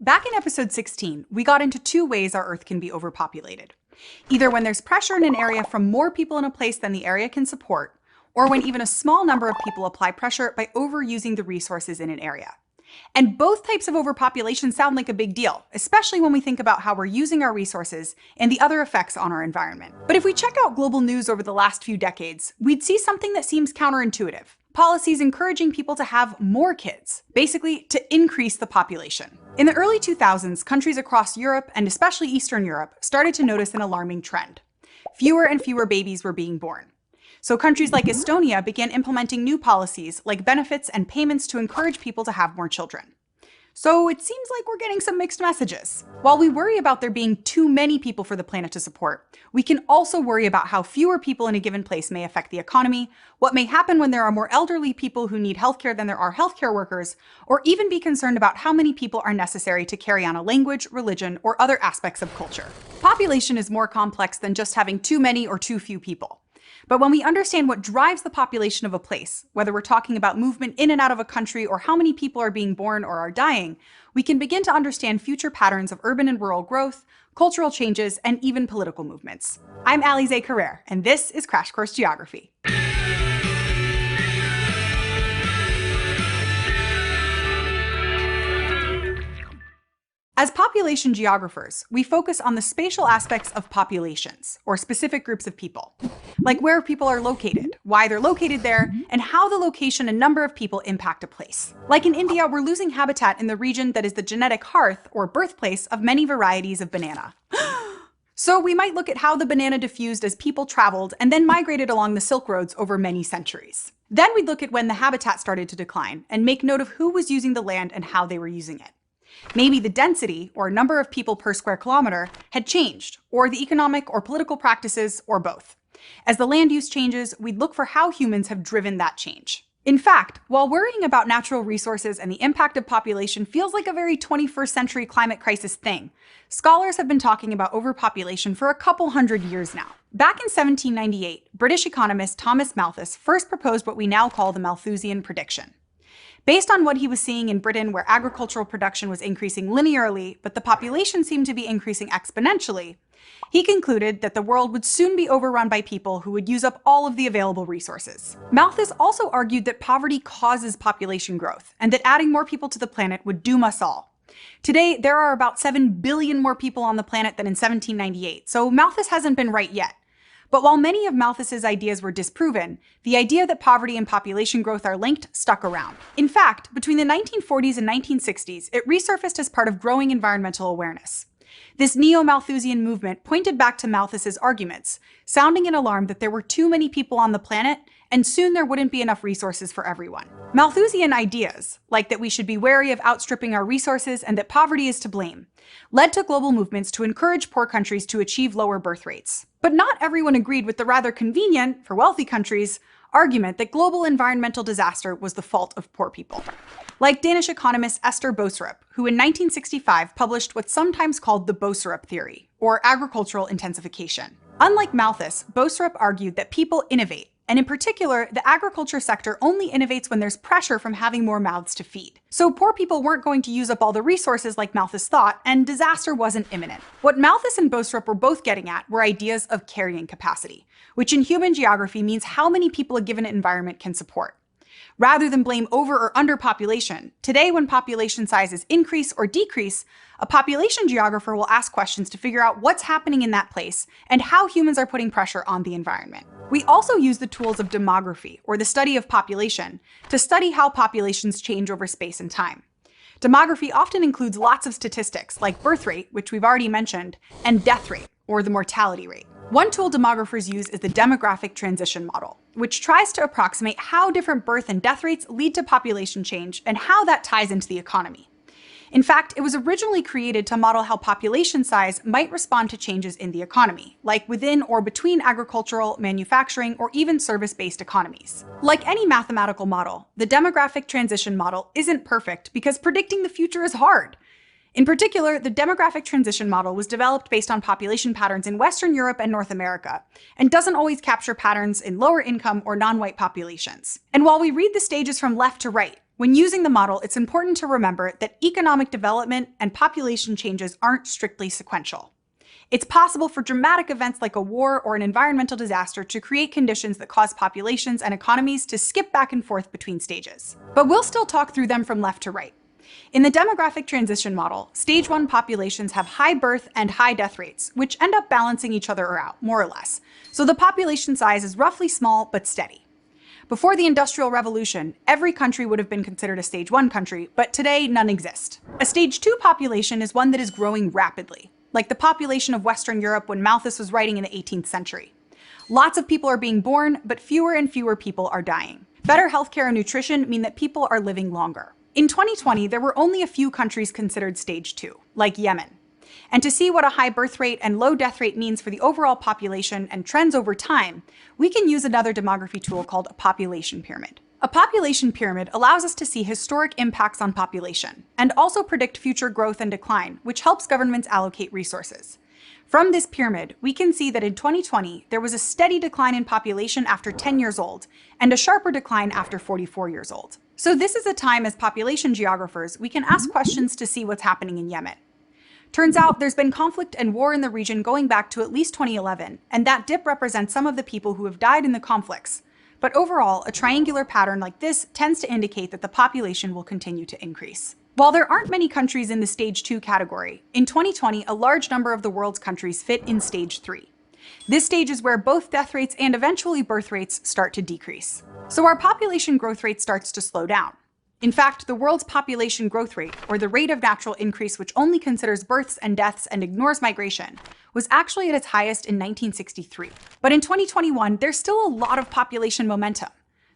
Back in episode 16, we got into two ways our Earth can be overpopulated. Either when there's pressure in an area from more people in a place than the area can support, or when even a small number of people apply pressure by overusing the resources in an area. And both types of overpopulation sound like a big deal, especially when we think about how we're using our resources and the other effects on our environment. But if we check out global news over the last few decades, we'd see something that seems counterintuitive. Policies encouraging people to have more kids, basically to increase the population. In the early 2000s, countries across Europe, and especially Eastern Europe, started to notice an alarming trend. Fewer and fewer babies were being born. So countries like Estonia began implementing new policies like benefits and payments to encourage people to have more children. So it seems like we're getting some mixed messages. While we worry about there being too many people for the planet to support, we can also worry about how fewer people in a given place may affect the economy, what may happen when there are more elderly people who need healthcare than there are healthcare workers, or even be concerned about how many people are necessary to carry on a language, religion, or other aspects of culture. Population is more complex than just having too many or too few people. But when we understand what drives the population of a place, whether we're talking about movement in and out of a country or how many people are being born or are dying, we can begin to understand future patterns of urban and rural growth, cultural changes, and even political movements. I'm Alize Carrere, and this is Crash Course Geography. As population geographers, we focus on the spatial aspects of populations, or specific groups of people, like where people are located, why they're located there, and how the location and number of people impact a place. Like in India, we're losing habitat in the region that is the genetic hearth, or birthplace, of many varieties of banana. So we might look at how the banana diffused as people traveled and then migrated along the Silk Roads over many centuries. Then we'd look at when the habitat started to decline and make note of who was using the land and how they were using it. Maybe the density, or number of people per square kilometer, had changed, or the economic or political practices, or both. As the land use changes, we'd look for how humans have driven that change. In fact, while worrying about natural resources and the impact of population feels like a very 21st century climate crisis thing, scholars have been talking about overpopulation for a couple hundred years now. Back in 1798, British economist Thomas Malthus first proposed what we now call the Malthusian prediction. Based on what he was seeing in Britain, where agricultural production was increasing linearly, but the population seemed to be increasing exponentially, he concluded that the world would soon be overrun by people who would use up all of the available resources. Malthus also argued that poverty causes population growth, and that adding more people to the planet would doom us all. Today, there are about 7 billion more people on the planet than in 1798, so Malthus hasn't been right yet. But while many of Malthus's ideas were disproven, the idea that poverty and population growth are linked stuck around. In fact, between the 1940s and 1960s, it resurfaced as part of growing environmental awareness. This neo-Malthusian movement pointed back to Malthus's arguments, sounding an alarm that there were too many people on the planet, and soon there wouldn't be enough resources for everyone. Malthusian ideas, like that we should be wary of outstripping our resources and that poverty is to blame, led to global movements to encourage poor countries to achieve lower birth rates. But not everyone agreed with the rather convenient, for wealthy countries, argument that global environmental disaster was the fault of poor people. Like Danish economist Esther Boserup, who in 1965 published what's sometimes called the Boserup theory, or agricultural intensification. Unlike Malthus, Boserup argued that people innovate, and in particular, the agriculture sector only innovates when there's pressure from having more mouths to feed. So poor people weren't going to use up all the resources like Malthus thought, and disaster wasn't imminent. What Malthus and Boserup were both getting at were ideas of carrying capacity, which in human geography means how many people a given environment can support. Rather than blame over or underpopulation, today when population sizes increase or decrease, a population geographer will ask questions to figure out what's happening in that place and how humans are putting pressure on the environment. We also use the tools of demography, or the study of population, to study how populations change over space and time. Demography often includes lots of statistics, like birth rate, which we've already mentioned, and death rate, or the mortality rate. One tool demographers use is the demographic transition model, which tries to approximate how different birth and death rates lead to population change and how that ties into the economy. In fact, it was originally created to model how population size might respond to changes in the economy, like within or between agricultural, manufacturing, or even service-based economies. Like any mathematical model, the demographic transition model isn't perfect because predicting the future is hard. In particular, the demographic transition model was developed based on population patterns in Western Europe and North America, and doesn't always capture patterns in lower income or non-white populations. And while we read the stages from left to right, When using the model, it's important to remember that economic development and population changes aren't strictly sequential. It's possible for dramatic events like a war or an environmental disaster to create conditions that cause populations and economies to skip back and forth between stages. But we'll still talk through them from left to right. In the demographic transition model, stage 1 populations have high birth and high death rates, which end up balancing each other out, more or less. So the population size is roughly small but steady. Before the Industrial Revolution, every country would have been considered a stage 1 country, but today none exist. A stage 2 population is one that is growing rapidly, like the population of Western Europe when Malthus was writing in the 18th century. Lots of people are being born, but fewer and fewer people are dying. Better healthcare and nutrition mean that people are living longer. In 2020, there were only a few countries considered stage 2, like Yemen. And to see what a high birth rate and low death rate means for the overall population and trends over time, we can use another demography tool called a population pyramid. A population pyramid allows us to see historic impacts on population and also predict future growth and decline, which helps governments allocate resources. From this pyramid, we can see that in 2020, there was a steady decline in population after 10 years old and a sharper decline after 44 years old. So this is a time as population geographers, we can ask questions to see what's happening in Yemen. Turns out there's been conflict and war in the region going back to at least 2011, and that dip represents some of the people who have died in the conflicts. But overall, a triangular pattern like this tends to indicate that the population will continue to increase. While there aren't many countries in the stage 2 category, in 2020, a large number of the world's countries fit in stage 3. This stage is where both death rates and eventually birth rates start to decrease. So our population growth rate starts to slow down. In fact, the world's population growth rate, or the rate of natural increase which only considers births and deaths and ignores migration, was actually at its highest in 1963. But in 2021, there's still a lot of population momentum.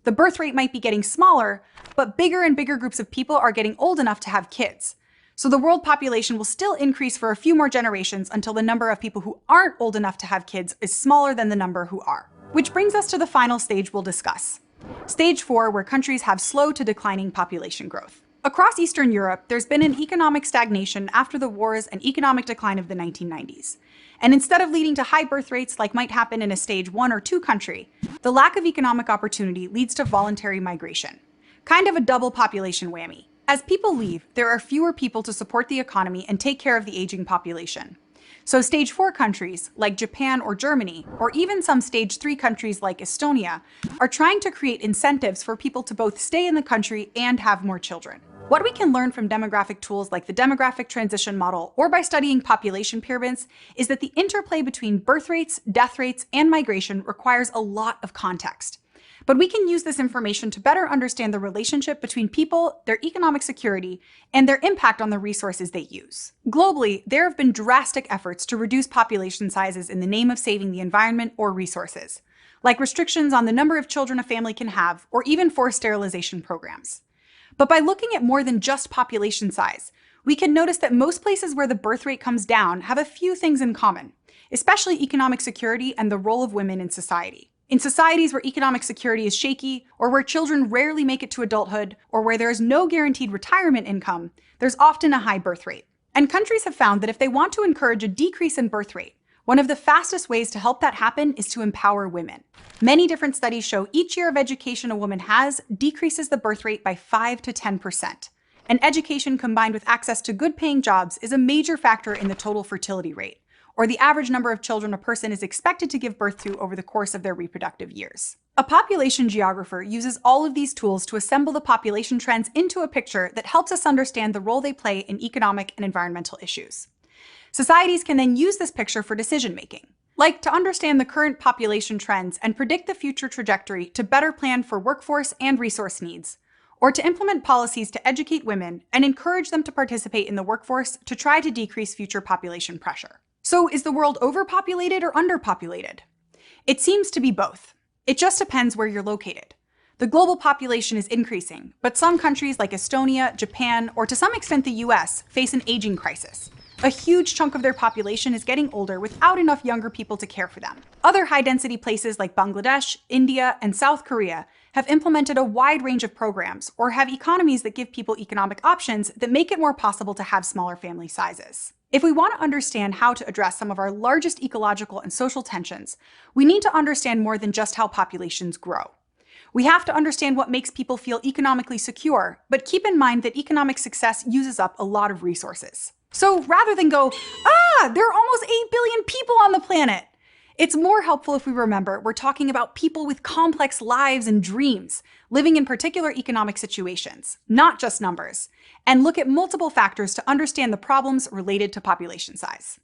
The birth rate might be getting smaller, but bigger and bigger groups of people are getting old enough to have kids. So the world population will still increase for a few more generations until the number of people who aren't old enough to have kids is smaller than the number who are. Which brings us to the final stage we'll discuss. Stage 4, where countries have slow to declining population growth. Across Eastern Europe, there's been an economic stagnation after the wars and economic decline of the 1990s. And instead of leading to high birth rates like might happen in a stage 1 or 2 country, the lack of economic opportunity leads to voluntary migration. Kind of a double population whammy. As people leave, there are fewer people to support the economy and take care of the aging population. So stage 4 countries, like Japan or Germany, or even some stage 3 countries like Estonia, are trying to create incentives for people to both stay in the country and have more children. What we can learn from demographic tools like the demographic transition model or by studying population pyramids is that the interplay between birth rates, death rates, and migration requires a lot of context. But we can use this information to better understand the relationship between people, their economic security, and their impact on the resources they use. Globally, there have been drastic efforts to reduce population sizes in the name of saving the environment or resources, like restrictions on the number of children a family can have, or even forced sterilization programs. But by looking at more than just population size, we can notice that most places where the birth rate comes down have a few things in common, especially economic security and the role of women in society. In societies where economic security is shaky, or where children rarely make it to adulthood, or where there is no guaranteed retirement income, there's often a high birth rate. And countries have found that if they want to encourage a decrease in birth rate, one of the fastest ways to help that happen is to empower women. Many different studies show each year of education a woman has decreases the birth rate by 5 to 10%. And education combined with access to good-paying jobs is a major factor in the total fertility rate, or the average number of children a person is expected to give birth to over the course of their reproductive years. A population geographer uses all of these tools to assemble the population trends into a picture that helps us understand the role they play in economic and environmental issues. Societies can then use this picture for decision-making, like to understand the current population trends and predict the future trajectory to better plan for workforce and resource needs, or to implement policies to educate women and encourage them to participate in the workforce to try to decrease future population pressure. So is the world overpopulated or underpopulated? It seems to be both. It just depends where you're located. The global population is increasing, but some countries like Estonia, Japan, or to some extent the US, face an aging crisis. A huge chunk of their population is getting older without enough younger people to care for them. Other high-density places like Bangladesh, India, and South Korea have implemented a wide range of programs or have economies that give people economic options that make it more possible to have smaller family sizes. If we want to understand how to address some of our largest ecological and social tensions, we need to understand more than just how populations grow. We have to understand what makes people feel economically secure, but keep in mind that economic success uses up a lot of resources. So rather than go, there are almost 8 billion people on the planet, it's more helpful if we remember we're talking about people with complex lives and dreams, living in particular economic situations, not just numbers, and look at multiple factors to understand the problems related to population size.